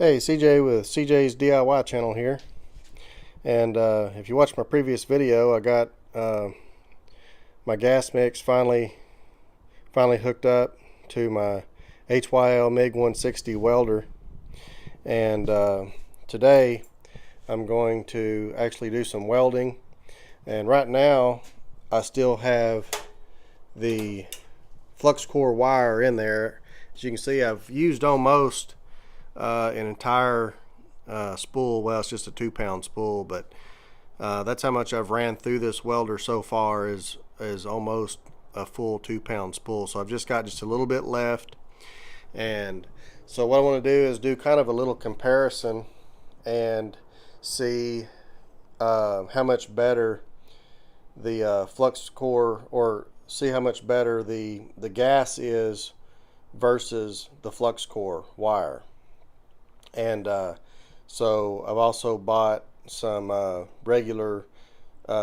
Hey, CJ with CJ's DIY channel here. And if you watched my previous video, I got my gas mix finally hooked up to my HYL MIG 160 welder. And today I'm going to actually do some welding. And right now I still have the flux core wire in there. As you can see, I've used almost an entire spool. Well, it's just a 2-pound spool, but that's how much I've ran through this welder so far, is almost a full 2-pound spool. So I've just got just a little bit left. And so what I want to do is do kind of a little comparison and see how much better the flux core, or see how much better the gas is versus the flux core wire. And so I've also bought some regular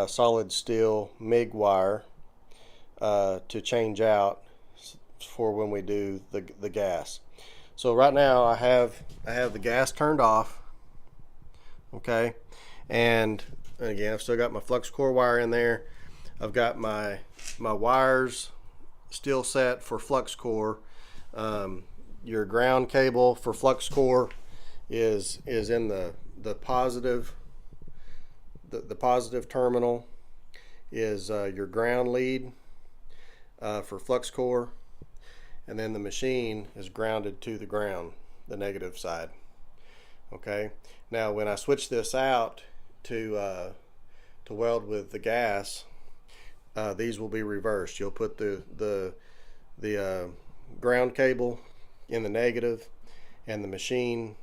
solid steel MIG wire to change out for when we do the gas. So right now I have the gas turned off, okay, and again I've still got my flux core wire in there. I've got my wires still set for flux core. Your ground cable for flux core is in the positive. The positive terminal is your ground lead for flux core, and then the machine is grounded to the ground, the negative side. Okay, now when I switch this out to weld with the gas, these will be reversed. You'll put the ground cable in the negative, and the machine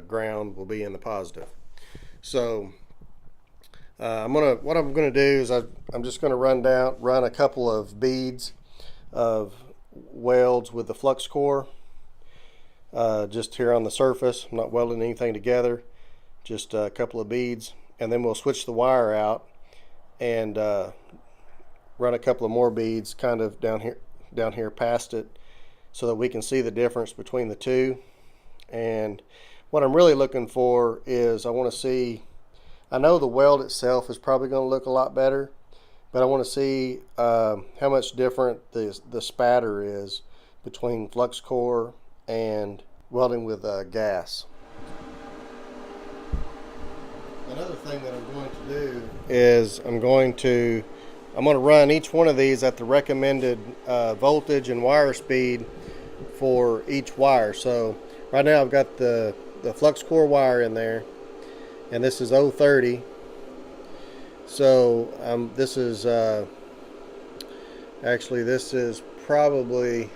ground will be in the positive. So what I'm gonna do is I'm just gonna run a couple of beads of welds with the flux core just here on the surface. I'm not welding anything together, just a couple of beads, and then we'll switch the wire out and run a couple of more beads kind of down here past it, so that we can see the difference between the two. And what I'm really looking for is, I want to see, I know the weld itself is probably going to look a lot better, but I want to see how much different the spatter is between flux core and welding with gas. Another thing that I'm going to do is I'm going to run each one of these at the recommended voltage and wire speed for each wire. So right now I've got the flux core wire in there, and this is 030. So this is actually, this is probably,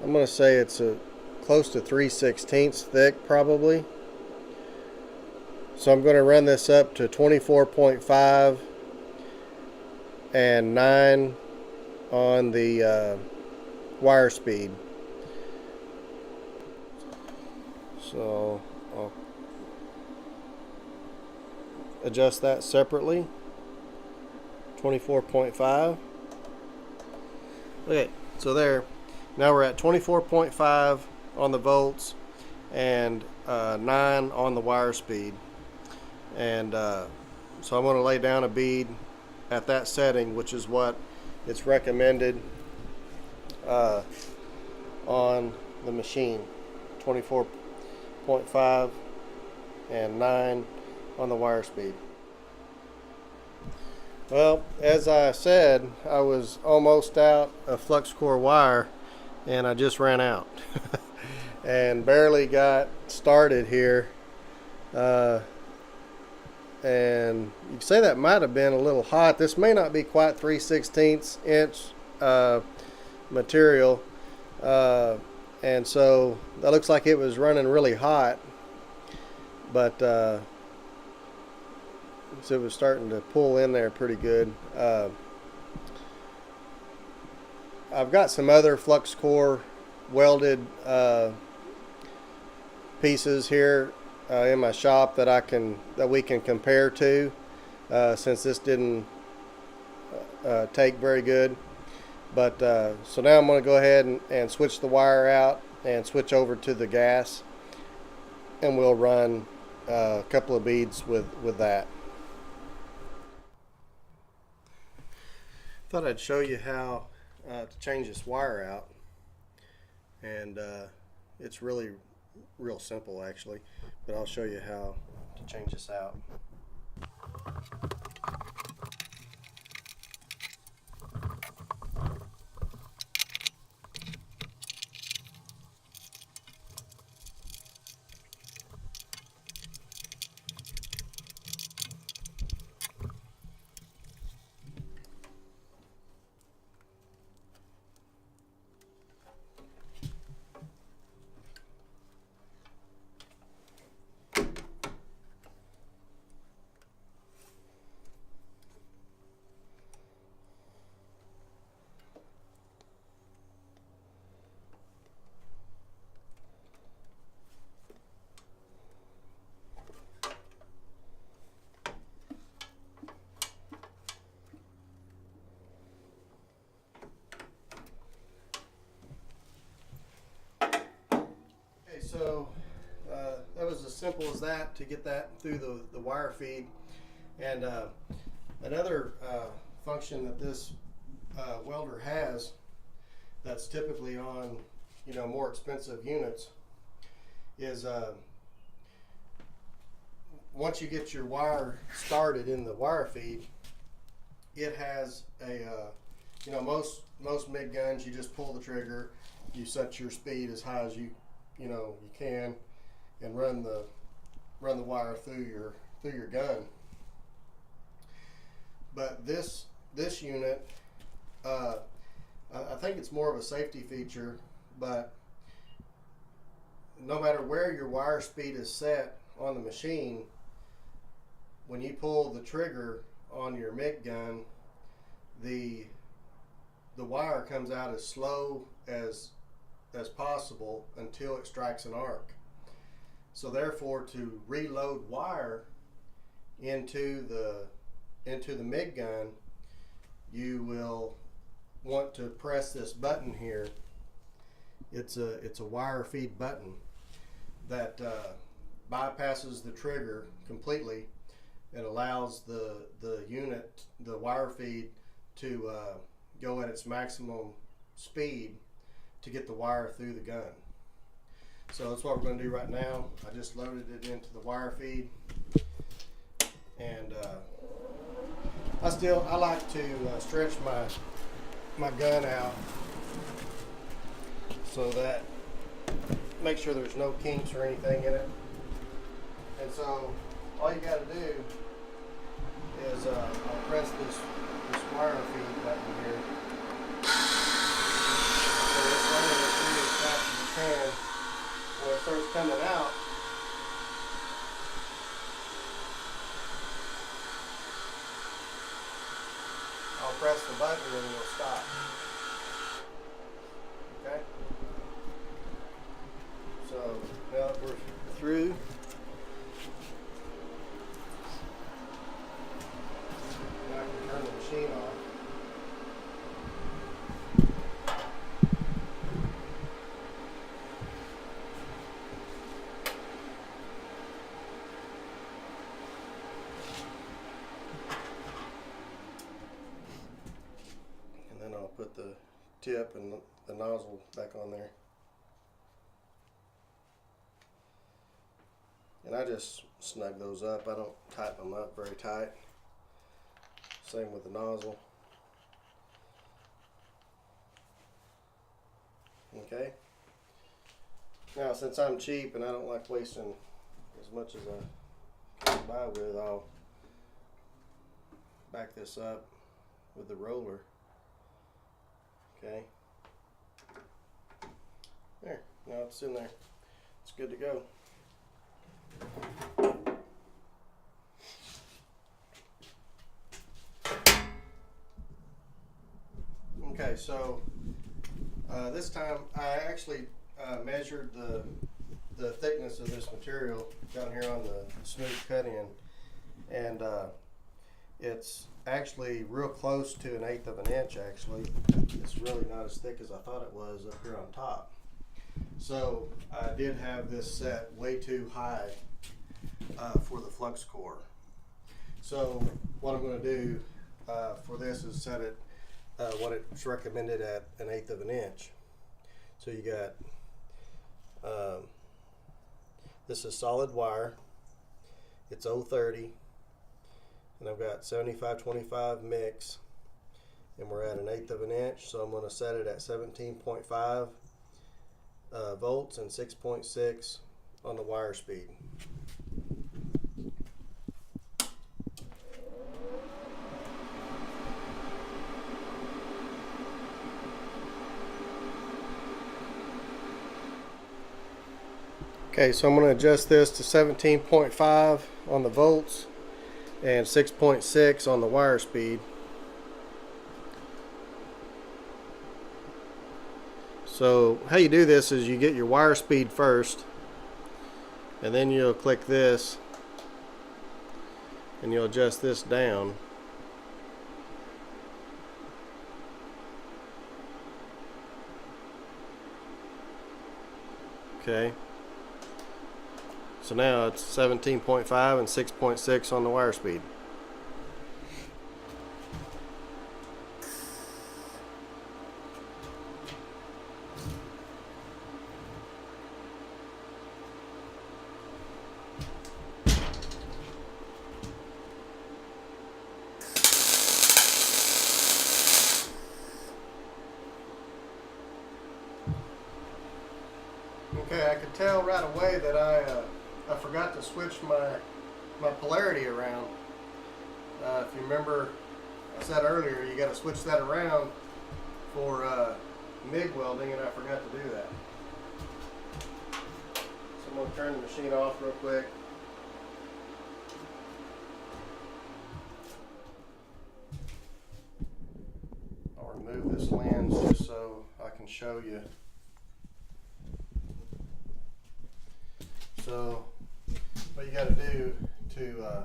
I'm going to say it's close to 3/16 thick probably. So I'm going to run this up to 24.5 and 9 on the wire speed. So I'll adjust that separately. 24.5. Okay, so there. Now we're at 24.5 on the volts and 9 on the wire speed. And so I'm going to lay down a bead at that setting, which is what it's recommended on the machine. 24.5 and 9 on the wire speed. Well, as I said, I was almost out of flux core wire, and I just ran out and barely got started here. And you can say that might have been a little hot. This may not be quite 3/16 inch material, and so that looks like it was running really hot, but so it was starting to pull in there pretty good. I've got some other flux core welded pieces here in my shop that we can compare to, since this didn't take very good. But so now I'm going to go ahead and switch the wire out and switch over to the gas. and we'll run a couple of beads with that. Thought I'd show you how to change this wire out, and it's really real simple actually, but I'll show you how to change this out. So that was as simple as that to get that through the wire feed. And another function that this welder has that's typically on more expensive units is once you get your wire started in the wire feed, it has a most MIG guns, you just pull the trigger, you set your speed as high as you can, and run the wire through your gun. But this unit, I think it's more of a safety feature, but no matter where your wire speed is set on the machine, when you pull the trigger on your MIG gun, the wire comes out as slow as possible until it strikes an arc. So therefore, to reload wire into the MIG gun, you will want to press this button here. It's a wire feed button that bypasses the trigger completely and allows the unit, the wire feed, to go at its maximum speed to get the wire through the gun. So that's what we're going to do right now. I just loaded it into the wire feed, and I like to stretch my gun out so that make sure there's no kinks or anything in it. And so all you got to do is I'll press this wire feed button here. So it's running it through as fast as you can. When it starts coming out, I'll press the button and it'll stop. Okay? So now that we're through, now I can turn the machine off. I'll put the tip and the nozzle back on there. And I just snug those up. I don't tighten them up very tight. Same with the nozzle. Okay. Now, since I'm cheap and I don't like wasting as much as I can buy with, I'll back this up with the roller. Okay. There. Now it's in there. It's good to go. Okay, so this time I actually measured the thickness of this material down here on the smooth cut-in, and it's actually real close to 1/8 of an inch. Actually, it's really not as thick as I thought it was up here on top. So I did have this set way too high for the flux core. So what I'm going to do for this is set it what it's recommended at 1/8 of an inch. So you got this is solid wire. It's 030, and I've got 75/25 mix, and we're at 1/8 of an inch. So I'm going to set it at 17.5 volts and 6.6 on the wire speed. Okay, so I'm going to adjust this to 17.5 on the volts and 6.6 on the wire speed. So how you do this is you get your wire speed first, and then you'll click this and you'll adjust this down. Okay. So now it's 17.5 and 6.6 on the wire speed. Okay, I could tell right away that I forgot to switch my polarity around. If you remember, I said earlier you got to switch that around for MIG welding, and I forgot to do that. So I'm going to turn the machine off real quick. I'll remove this lens just so I can show you. So what you got to do to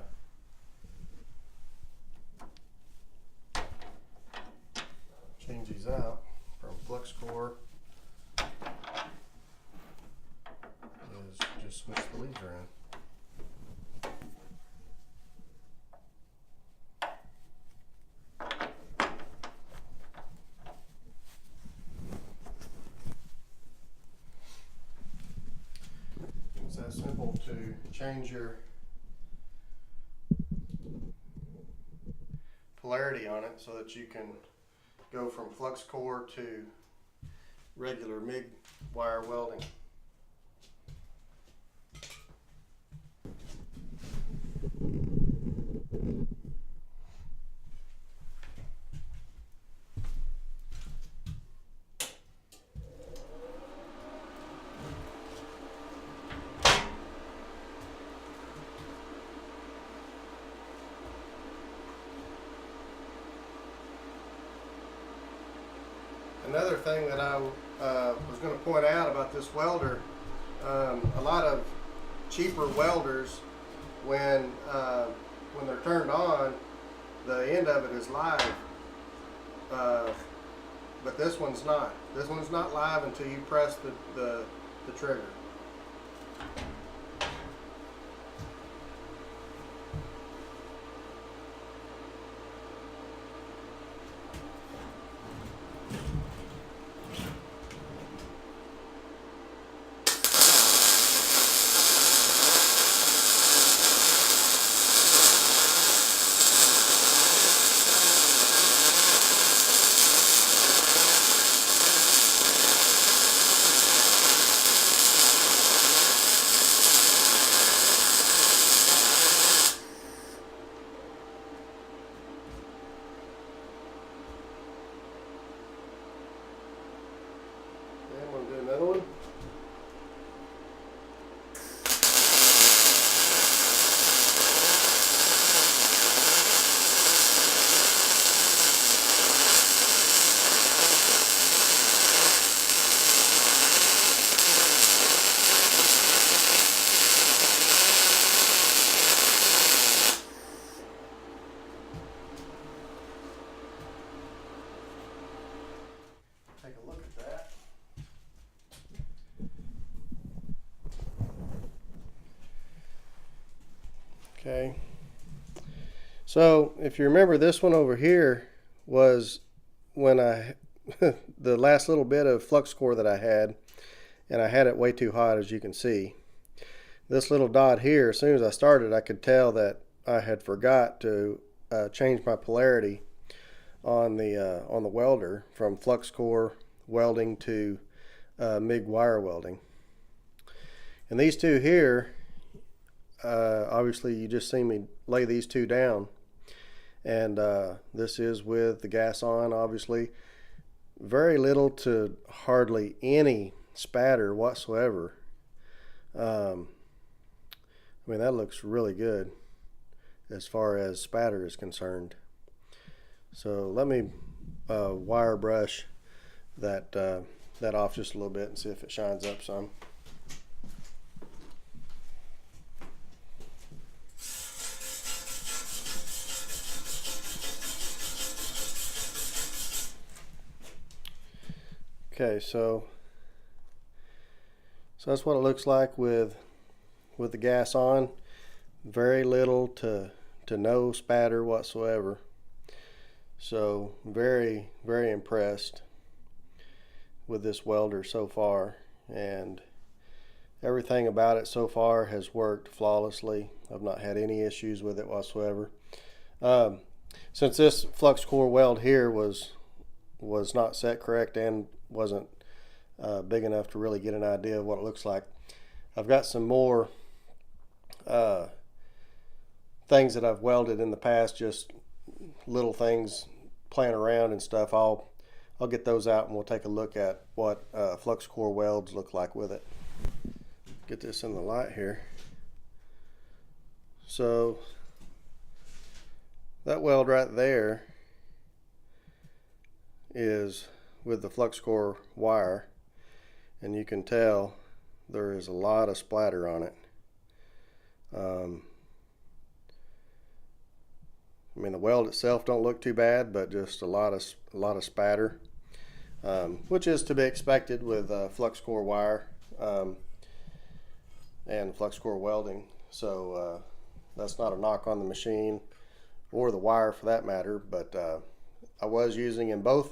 change these out from flux core is just switch the leads around. It's that simple to change your polarity on it so that you can go from flux core to regular MIG wire welding. Another thing that I was going to point out about this welder, a lot of cheaper welders, when they're turned on, the end of it is live, but this one's not. This one's not live until you press the trigger. Okay. So if you remember, this one over here was when I the last little bit of flux core that I had, and I had it way too hot, as you can see. This little dot here, as soon as I started, I could tell that I had forgot to change my polarity on the welder from flux core welding to MIG wire welding. And these two here, obviously you just see me lay these two down, and this is with the gas on. Obviously very little to hardly any spatter whatsoever. I mean, that looks really good as far as spatter is concerned. So let me wire brush that off just a little bit and see if it shines up some. Okay, so that's what it looks like with the gas on. Very little to no spatter whatsoever. So very, very impressed with this welder so far, and everything about it so far has worked flawlessly. I've not had any issues with it whatsoever. Since this flux core weld here was not set correct and wasn't big enough to really get an idea of what it looks like, I've got some more things that I've welded in the past, just little things playing around and stuff. I'll get those out and we'll take a look at what flux core welds look like with it. Get this in the light here. So that weld right there is with the flux core wire, and you can tell there is a lot of splatter on it. I mean, the weld itself don't look too bad, but just a lot of spatter, which is to be expected with flux core wire and flux core welding. So that's not a knock on the machine or the wire for that matter. But I was using in both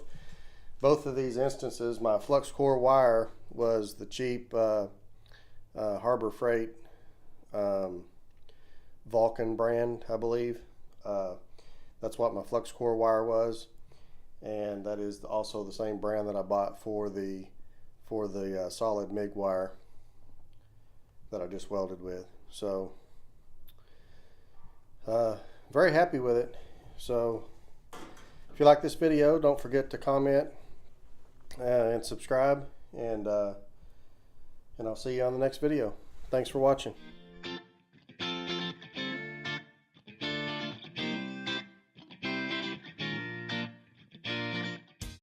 of these instances, my flux core wire was the cheap Harbor Freight Vulcan brand, I believe. That's what my flux core wire was, and that is also the same brand that I bought for the solid MIG wire that I just welded with. So very happy with it. So if you like this video, don't forget to comment and subscribe, and I'll see you on the next video. Thanks for watching.